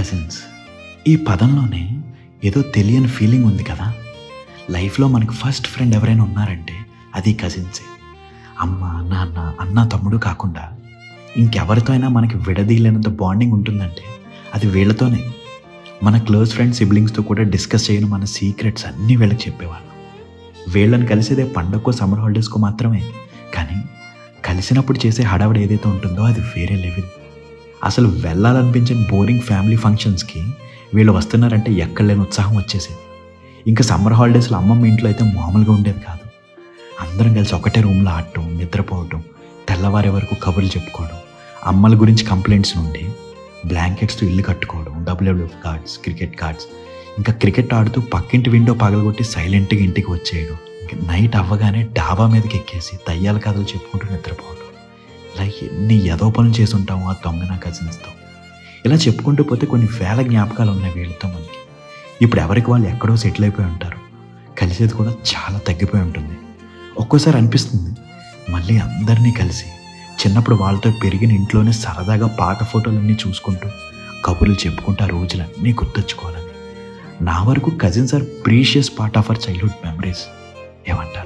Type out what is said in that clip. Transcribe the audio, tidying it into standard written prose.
Cousins ఈ పదంలోనే ఏదో తెలియని ఫీలింగ్ ఉంది కదా. లైఫ్లో మనకు ఫస్ట్ ఫ్రెండ్ ఎవరైనా ఉన్నారంటే అది కజిన్సే. అమ్మ, నాన్న, అన్న, తమ్ముడు కాకుండా ఇంకెవరితో అయినా మనకి విడదీయలేనంత బాండింగ్ ఉంటుందంటే అది వీళ్ళతోనే. మన క్లోజ్ ఫ్రెండ్ సిబ్లింగ్స్తో కూడా డిస్కస్ చేయని మన సీక్రెట్స్ అన్నీ వీళ్ళకి చెప్పేవాళ్ళం. వీళ్ళని కలిసేదే పండగకో సమ్మర్ హాలిడేస్కో మాత్రమే, కానీ కలిసినప్పుడు చేసే హడావిడి ఏదైతే ఉంటుందో అది వేరే లెవెల్. అసలు వెళ్ళాలనిపించిన బోరింగ్ ఫ్యామిలీ ఫంక్షన్స్కి వీళ్ళు వస్తున్నారంటే ఎక్కడ లేని ఉత్సాహం వచ్చేసేది. ఇంకా సమ్మర్ హాలిడేస్లో అమ్మమ్మ ఇంట్లో అయితే మామూలుగా ఉండేది కాదు. అందరం కలిసి ఒకటే రూమ్లో ఆడటం, నిద్రపోవటం, తెల్లవారే వరకు కబుర్లు చెప్పుకోవడం, అమ్మల గురించి కంప్లైంట్స్ నుండి బ్లాంకెట్స్తో ఇల్లు కట్టుకోవడం, WWF కార్డ్స్, క్రికెట్ కార్డ్స్, ఇంకా క్రికెట్ ఆడుతూ పక్కింటి విండో పగలగొట్టి సైలెంట్గా ఇంటికి వచ్చేయడం, ఇంకా నైట్ అవ్వగానే డాబా మీదకి ఎక్కేసి దయ్యాల కథలు చెప్పుకుంటూ నిద్రపోవడం. ఇలా ఎన్ని ఎదో పనులు చేసి ఉంటాము ఆ దొంగ కజిన్స్తో. ఇలా చెప్పుకుంటూ పోతే కొన్ని వేల జ్ఞాపకాలు ఉన్నాయి వీళ్ళతో మనకి. ఇప్పుడు ఎవరికి వాళ్ళు ఎక్కడో సెటిల్ అయిపోయి ఉంటారు. కలిసేది కూడా చాలా తగ్గిపోయి ఉంటుంది. ఒక్కోసారి అనిపిస్తుంది మళ్ళీ అందరినీ కలిసి చిన్నప్పుడు వాళ్ళతో పెరిగిన ఇంట్లోనే సరదాగా పాత ఫోటోలన్నీ చూసుకుంటూ కబుర్లు చెప్పుకుంటూ ఆ రోజులన్నీ గుర్తొచ్చుకోవాలని. నా వరకు cousins are precious part of our childhood memories. ఏమంటారు?